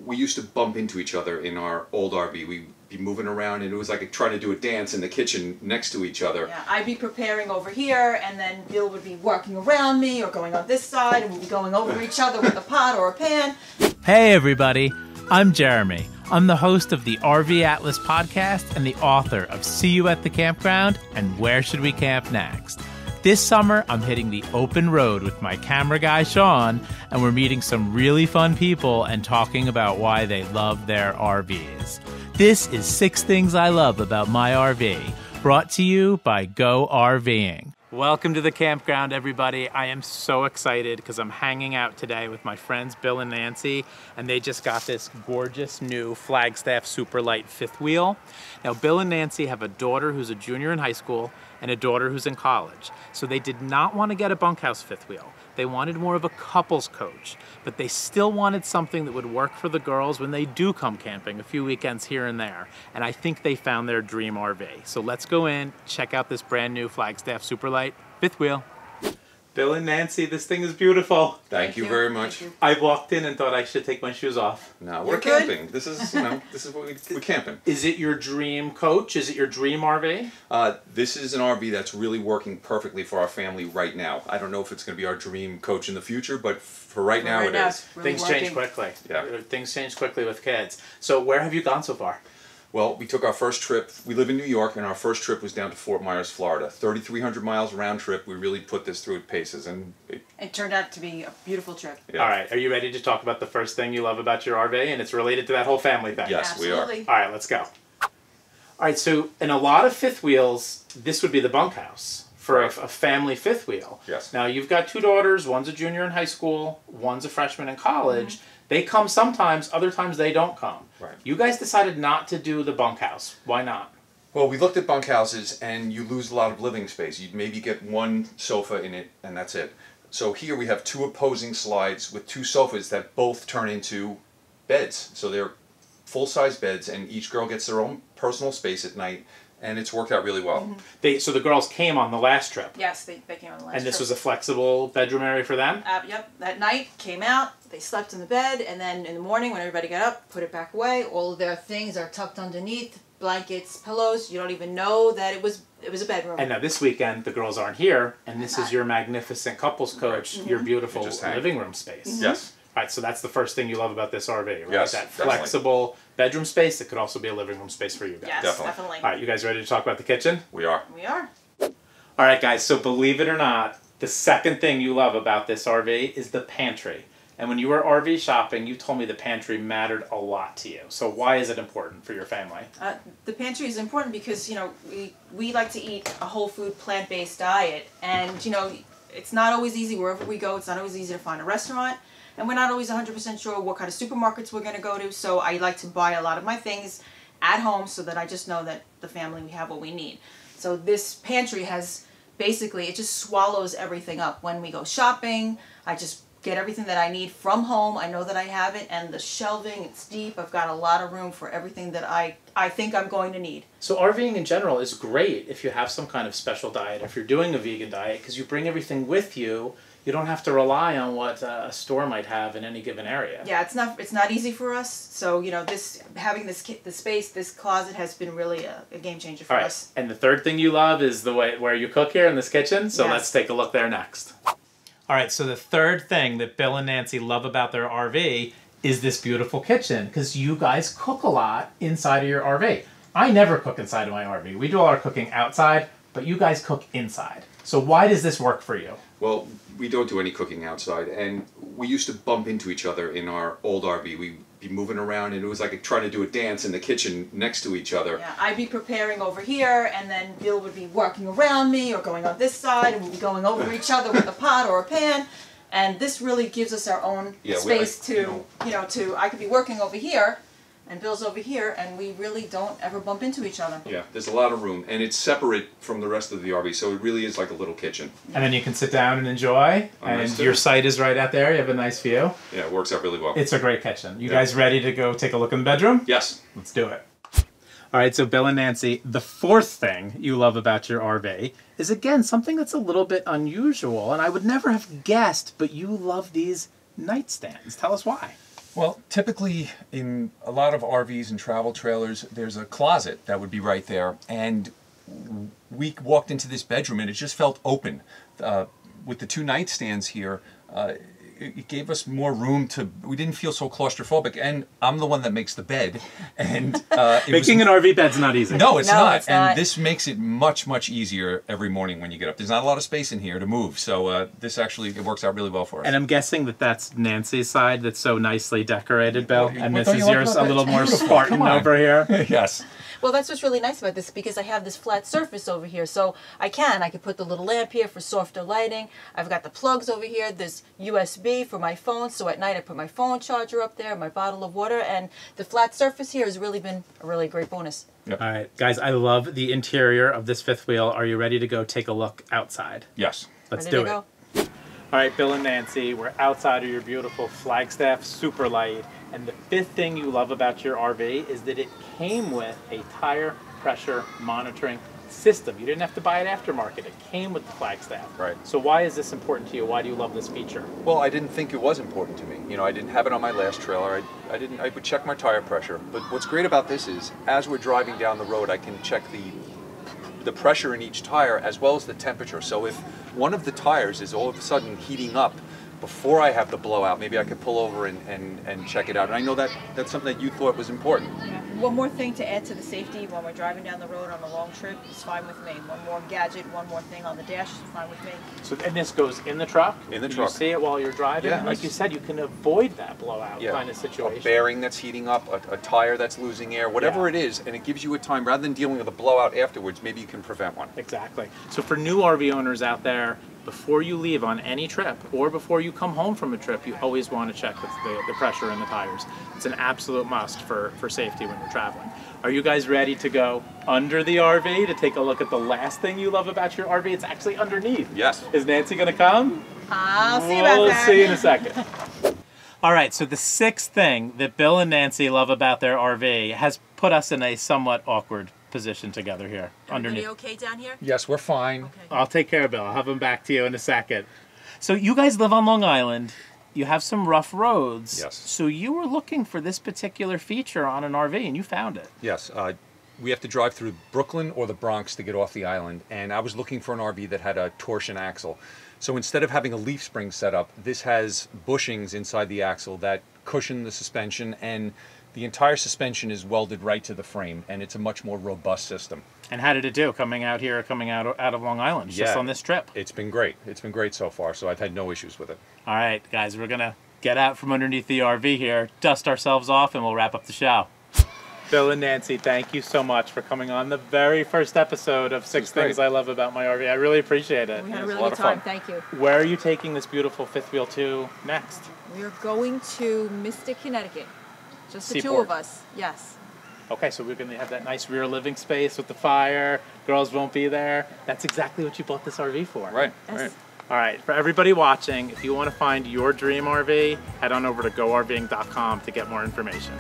we used to bump into each other in our old RV. We'd be moving around, and it was like trying to do a dance in the kitchen next to each other. Yeah, I'd be preparing over here, and then Bill would be working around me or going on this side, and we'd be going over each other with a pot or a pan. Hey everybody, I'm Jeremy. I'm the host of the RV Atlas podcast and the author of See You at the Campground and Where Should We Camp Next. This summer, I'm hitting the open road with my camera guy, Sean, and we're meeting some really fun people and talking about why they love their RVs. This is 6 Things I Love About My RV, brought to you by Go RVing. Welcome to the campground, everybody. I am so excited because I'm hanging out today with my friends Bill and Nancy, and they just got this gorgeous new Flagstaff Superlite fifth wheel. Now, Bill and Nancy have a daughter who's a junior in high school and a daughter who's in college. So they did not want to get a Bunk House fifth wheel. They wanted more of a couples coach, but they still wanted something that would work for the girls when they do come camping a few weekends here and there. And I think they found their dream RV. So let's go in, check out this brand new Flagstaff Superlite fifth wheel. Bill and Nancy, this thing is beautiful. Thank you very much. I walked in and thought I should take my shoes off. No, we're camping. This is, this is what we're camping. Is it your dream coach? Is it your dream RV? This is an RV that's really working perfectly for our family right now. I don't know if it's going to be our dream coach in the future, but for right now it is. Really Things change quickly. Yeah. Things change quickly with kids. So where have you gone so far? Well, we took our first trip. We live in New York, and our first trip was down to Fort Myers, Florida. 3,300 miles round trip. We really put this through its paces, and it turned out to be a beautiful trip. Yeah. All right, are you ready to talk about the first thing you love about your RV, and it's related to that whole family thing? Yes, Absolutely. we are. All right, let's go. All right, so in a lot of fifth wheels, this would be the bunk house for a family fifth wheel. Yes. Now, you've got 2 daughters. One's a junior in high school. One's a freshman in college. Mm-hmm. They come sometimes. Other times they don't come. Right. You guys decided not to do the bunk house. Why not? Well, we looked at bunk houses, and you lose a lot of living space. You'd maybe get one sofa in it, and that's it. So here we have 2 opposing slides with 2 sofas that both turn into beds. So they're full-size beds, and each girl gets their own personal space at night, and it's worked out really well. Mm-hmm. So the girls came on the last trip. Yes, they came on the last trip. And this was a flexible bedroom area for them? Yep, that night, came out, they slept in the bed, and then in the morning when everybody got up, put it back away. All of their things are tucked underneath, blankets, pillows. You don't even know that it was a bedroom. And now this weekend, the girls aren't here, and this is your magnificent couples coach, your beautiful living room space. Yes. Right, so that's the first thing you love about this RV, right? Yes, that definitely. Flexible bedroom space that could also be a living room space for you guys. Yes, definitely. All right, you guys ready to talk about the kitchen? We are. We are. All right, guys, so believe it or not, the second thing you love about this RV is the pantry. And when you were RV shopping, you told me the pantry mattered a lot to you. So why is it important for your family? The pantry is important because, we like to eat a whole food, plant-based diet. And, it's not always easy wherever we go. It's not always easy to find a restaurant. And we're not always 100% sure what kind of supermarkets we're going to go to. So I like to buy a lot of my things at home so that I just know that the family, we have what we need. So this pantry has basically, it just swallows everything up. When we go shopping, I just get everything that I need from home. I know that I have it, and the shelving, it's deep. I've got a lot of room for everything that I think I'm going to need. So RVing in general is great if you have some kind of special diet, if you're doing a vegan diet, because you bring everything with you. You don't have to rely on what a store might have in any given area. Yeah, it's not easy for us. So having this space, this closet has been really a game changer for us. And the third thing you love is the way where you cook here in this kitchen. So yes. Let's take a look there next. All right, so the third thing that Bill and Nancy love about their RV is this beautiful kitchen, because you guys cook a lot inside of your RV. I never cook inside of my RV. We do all our cooking outside, but you guys cook inside. So why does this work for you? Well, we don't do any cooking outside, and we used to bump into each other in our old RV. We'd be moving around, and it was like trying to do a dance in the kitchen next to each other. Yeah, I'd be preparing over here, and then Bill would be working around me or going on this side, and we'd be going over each other with a pot or a pan. And this really gives us our own space to I could be working over here, and Bill's over here, and we really don't ever bump into each other. Yeah, there's a lot of room, and it's separate from the rest of the RV, so it really is like a little kitchen. And then you can sit down and enjoy, and your site is right out there. You have a nice view. Yeah, it works out really well. It's a great kitchen. You guys ready to go take a look in the bedroom? Yes. Let's do it. All right, so Bill and Nancy, the fourth thing you love about your RV is, again, something that's a little bit unusual, and I would never have guessed, but you love these nightstands. Tell us why. Well, typically in a lot of RVs and travel trailers, there's a closet that would be right there, and we walked into this bedroom and it just felt open. With the 2 nightstands here, it gave us more room to, we didn't feel so claustrophobic, and I'm the one that makes the bed, and making an RV bed's not easy. No, it's not. It's not. And this makes it much easier every morning when you get up. There's not a lot of space in here to move, so this actually, it works out really well for us. And I'm guessing that that's Nancy's side that's so nicely decorated, Bill, and What this is yours a little more Spartan over here. Yes. Well, that's what's really nice about this, because I have this flat surface over here, so I could put the little lamp here for softer lighting. I've got the plugs over here. There's USB for my phone, so at night I put my phone charger up there, my bottle of water, and the flat surface here has really been a really great bonus. Yep. All right, guys, I love the interior of this fifth wheel. Are you ready to go take a look outside? Yes. Let's Ready do to it. go? All right, Bill and Nancy, we're outside of your beautiful Flagstaff Superlite, and the fifth thing you love about your RV is that it came with a tire pressure monitoring system. You didn't have to buy it aftermarket. It came with the Flagstaff. Right. So why is this important to you? Why do you love this feature? Well, I didn't think it was important to me. You know, I didn't have it on my last trailer. I would check my tire pressure. But what's great about this is, as we're driving down the road, I can check the pressure in each tire as well as the temperature. So if one of the tires is all of a sudden heating up before I have the blowout, maybe I could pull over and check it out. And I know that that's something that you thought was important. Yeah. One more thing to add to the safety when we're driving down the road on a long trip is fine with me. One more gadget, one more thing on the dash is fine with me. So, and this goes in the truck? In the You truck. see it while you're driving? Yeah, And like you said, you can avoid that blowout kind of situation. A bearing that's heating up, a tire that's losing air, whatever it is, and it gives you a time, rather than dealing with a blowout afterwards, maybe you can prevent one. Exactly. So for new RV owners out there, before you leave on any trip or before you come home from a trip, you always want to check the pressure in the tires. It's an absolute must for safety when you're traveling. Are you guys ready to go under the RV to take a look at the last thing you love about your RV? It's actually underneath. Yes. Is Nancy going to come? I'll see about We'll that. see in a second. All right, so the sixth thing that Bill and Nancy love about their RV has put us in a somewhat awkward position together here underneath. Everybody okay down here? Yes, we're fine. Okay. I'll take care of Bill. I'll have him back to you in a second. So you guys live on Long Island. You have some rough roads. Yes. So you were looking for this particular feature on an RV and you found it. Yes. We have to drive through Brooklyn or the Bronx to get off the island, and I was looking for an RV that had a torsion axle. So instead of having a leaf spring set up, this has bushings inside the axle that cushion the suspension, and the entire suspension is welded right to the frame, and it's a much more robust system. And how did it do coming out of Long Island just on this trip? It's been great. It's been great so far, so I've had no issues with it. All right, guys, we're going to get out from underneath the RV here, dust ourselves off, and we'll wrap up the show. Bill and Nancy, thank you so much for coming on the very first episode of Six Things I Love About My RV. I really appreciate it. We had a was really a lot good of fun. time. Thank you. Where are you taking this beautiful fifth wheel to next? We are going to Mystic, Connecticut. Just the two Seaport. of us. Yes. Okay, so we're going to have that nice rear living space with the fire. Girls won't be there. That's exactly what you bought this RV for. Right, Yes. right. All right, for everybody watching, if you want to find your dream RV, head on over to GoRVing.com to get more information.